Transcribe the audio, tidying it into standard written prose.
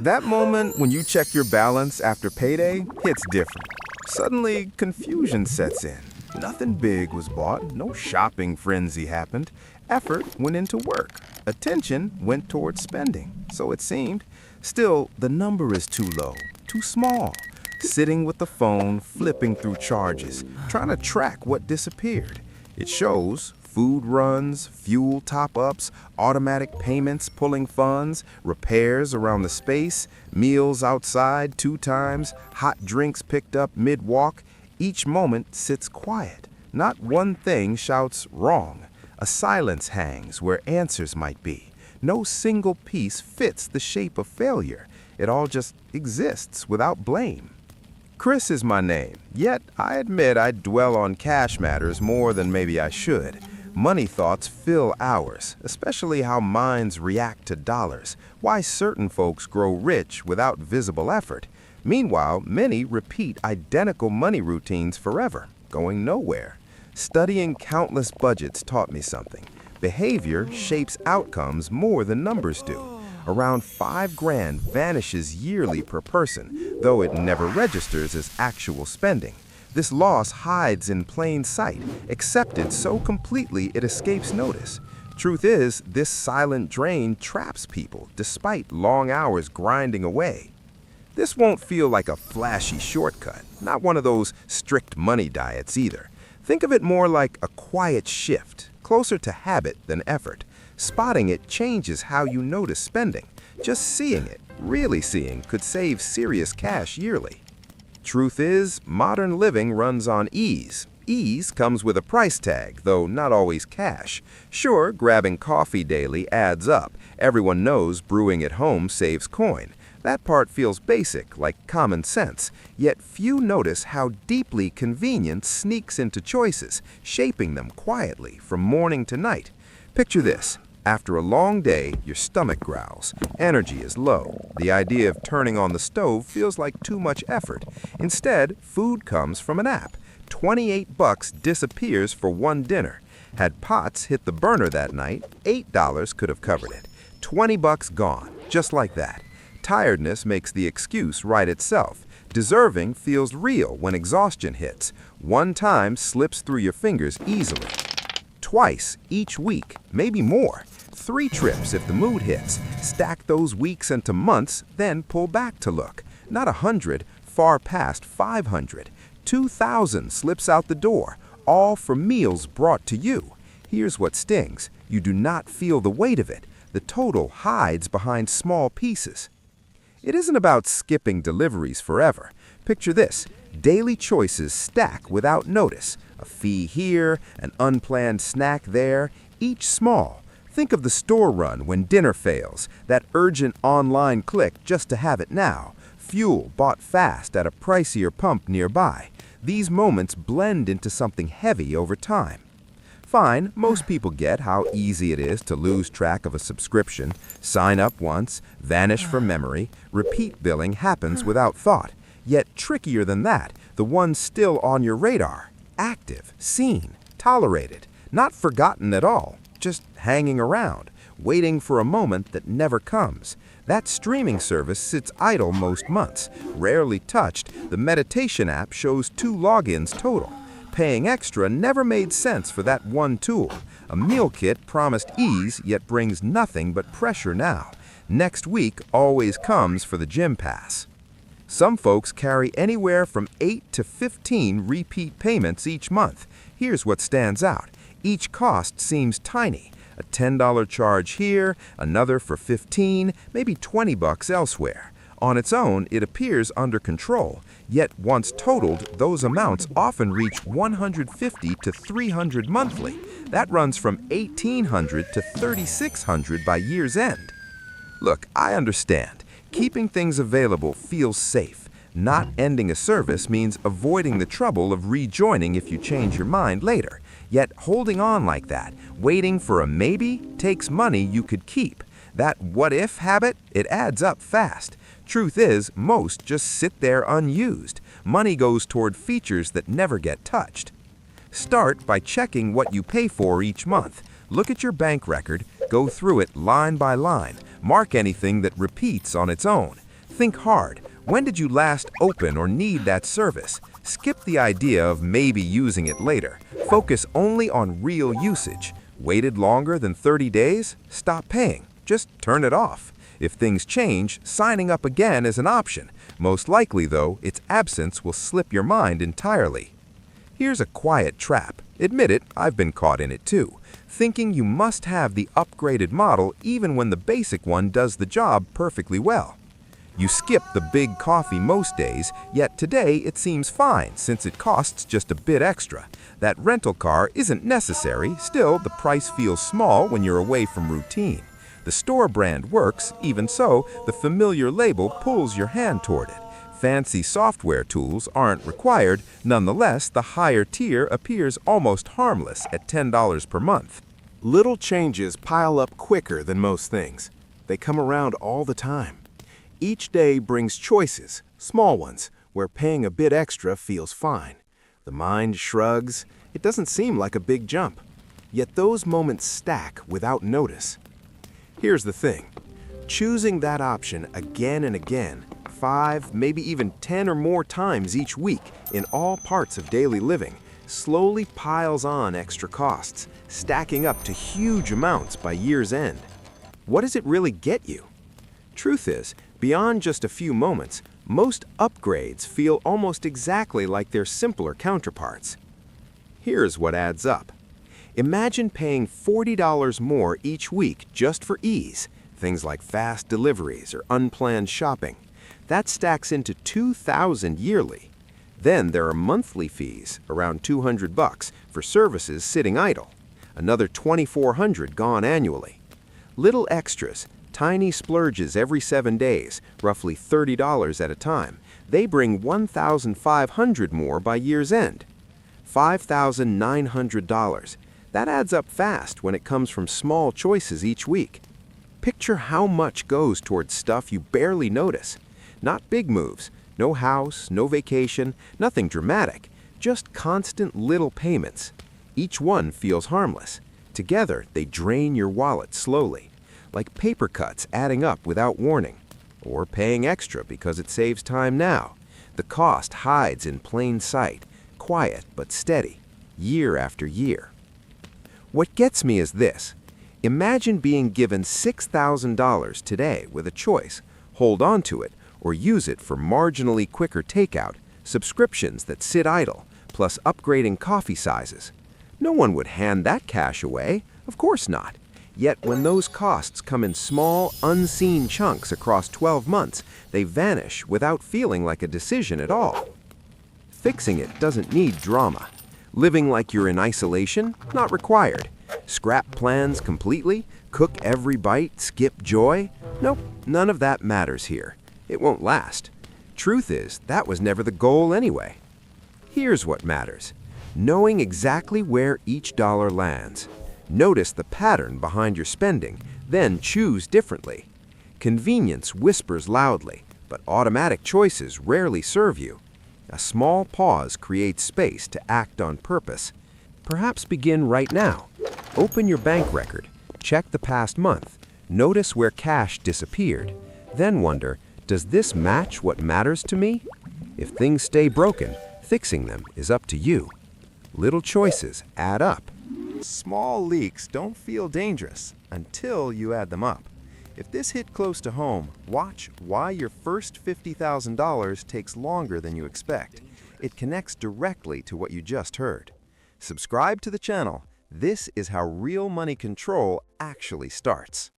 That moment when you check your balance after payday hits different. Suddenly, confusion sets in. Nothing big was bought, no shopping frenzy happened. Effort went into work. Attention went towards spending, so it seemed. Still, the number is too low, too small. Sitting with the phone, flipping through charges, trying to track what disappeared. It shows food runs, fuel top-ups, automatic payments pulling funds, repairs around the space, meals outside 2 times, hot drinks picked up mid-walk. Each moment sits quiet. Not one thing shouts wrong. A silence hangs where answers might be. No single piece fits the shape of failure. It all just exists without blame. Chris is my name, yet I admit I dwell on cash matters more than maybe I should. Money thoughts fill hours, especially how minds react to dollars, why certain folks grow rich without visible effort. Meanwhile, many repeat identical money routines forever, going nowhere. Studying countless budgets taught me something. Behavior shapes outcomes more than numbers do. Around $5 grand vanishes yearly per person, though it never registers as actual spending. This loss hides in plain sight, accepted so completely it escapes notice. Truth is, this silent drain traps people despite long hours grinding away. This won't feel like a flashy shortcut, not one of those strict money diets either. Think of it more like a quiet shift, closer to habit than effort. Spotting it changes how you notice spending. Just seeing it, really seeing, could save serious cash yearly. Truth is, modern living runs on ease. Ease comes with a price tag, though not always cash. Sure, grabbing coffee daily adds up. Everyone knows brewing at home saves coin. That part feels basic, like common sense. Yet few notice how deeply convenience sneaks into choices, shaping them quietly from morning to night. Picture this. After a long day, your stomach growls. Energy is low. The idea of turning on the stove feels like too much effort. Instead, food comes from an app. $28 disappears for one dinner. Had pots hit the burner that night, $8 could have covered it. $20 gone, just like that. Tiredness makes the excuse right itself. Deserving feels real when exhaustion hits. One time slips through your fingers easily. Twice each week, maybe more. 3 trips if the mood hits. Stack those weeks into months, then pull back to look. Not 100, far past 500. 2,000 slips out the door, all for meals brought to you. Here's what stings. You do not feel the weight of it. The total hides behind small pieces. It isn't about skipping deliveries forever. Picture this. Daily choices stack without notice. A fee here, an unplanned snack there, each small. Think of the store run when dinner fails, that urgent online click just to have it now. Fuel bought fast at a pricier pump nearby. These moments blend into something heavy over time. Fine, most people get how easy it is to lose track of a subscription, sign up once, vanish from memory, repeat billing happens without thought. Yet trickier than that, the one still on your radar, active, seen, tolerated, not forgotten at all, just hanging around, waiting for a moment that never comes. That streaming service sits idle most months, rarely touched. The meditation app shows 2 logins total. Paying extra never made sense for that one tool. A meal kit promised ease, yet brings nothing but pressure now. Next week always comes for the gym pass. Some folks carry anywhere from 8 to 15 repeat payments each month. Here's what stands out. Each cost seems tiny. A $10 charge here, another for $15, maybe $20 elsewhere. On its own, it appears under control, yet once totaled, those amounts often reach $150 to $300 monthly. That runs from $1,800 to $3,600 by year's end. Look, I understand. Keeping things available feels safe. Not ending a service means avoiding the trouble of rejoining if you change your mind later. Yet holding on like that, waiting for a maybe, takes money you could keep. That what-if habit, it adds up fast. Truth is, most just sit there unused. Money goes toward features that never get touched. Start by checking what you pay for each month. Look at your bank record, go through it line by line, mark anything that repeats on its own. Think hard. When did you last open or need that service? Skip the idea of maybe using it later. Focus only on real usage. Waited longer than 30 days? Stop paying. Just turn it off. If things change, signing up again is an option. Most likely, though, its absence will slip your mind entirely. Here's a quiet trap. Admit it, I've been caught in it too. Thinking you must have the upgraded model even when the basic one does the job perfectly well. You skip the big coffee most days, yet today it seems fine since it costs just a bit extra. That rental car isn't necessary, still the price feels small when you're away from routine. The store brand works, even so, the familiar label pulls your hand toward it. Fancy software tools aren't required, nonetheless the higher tier appears almost harmless at $10 per month. Little changes pile up quicker than most things. They come around all the time. Each day brings choices, small ones, where paying a bit extra feels fine. The mind shrugs. It doesn't seem like a big jump. Yet those moments stack without notice. Here's the thing. Choosing that option again and again, 5, maybe even 10 or more times each week in all parts of daily living, slowly piles on extra costs, stacking up to huge amounts by year's end. What does it really get you? Truth is, beyond just a few moments, most upgrades feel almost exactly like their simpler counterparts. Here's what adds up. Imagine paying $40 more each week just for ease, things like fast deliveries or unplanned shopping. That stacks into $2,000 yearly. Then there are monthly fees, around $200 for services sitting idle. Another $2,400 gone annually. Little extras, tiny splurges every 7 days, roughly $30 at a time. They bring $1,500 more by year's end. $5,900. That adds up fast when it comes from small choices each week. Picture how much goes towards stuff you barely notice. Not big moves, no house, no vacation, nothing dramatic, just constant little payments. Each one feels harmless. Together, they drain your wallet slowly, like paper cuts adding up without warning, or paying extra because it saves time now. The cost hides in plain sight, quiet but steady, year after year. What gets me is this. Imagine being given $6,000 today with a choice. Hold on to it or use it for marginally quicker takeout, subscriptions that sit idle, plus upgrading coffee sizes. No one would hand that cash away, of course not. Yet when those costs come in small, unseen chunks across 12 months, they vanish without feeling like a decision at all. Fixing it doesn't need drama. Living like you're in isolation? Not required. Scrap plans completely? Cook every bite? Skip joy? Nope, none of that matters here. It won't last. Truth is, that was never the goal anyway. Here's what matters. Knowing exactly where each dollar lands. Notice the pattern behind your spending, then choose differently. Convenience whispers loudly, but automatic choices rarely serve you. A small pause creates space to act on purpose. Perhaps begin right now. Open your bank record, check the past month, notice where cash disappeared, then wonder, does this match what matters to me? If things stay broken, fixing them is up to you. Little choices add up. Small leaks don't feel dangerous until you add them up. If this hit close to home, watch why your first $50,000 takes longer than you expect. It connects directly to what you just heard. Subscribe to the channel. This is how real money control actually starts.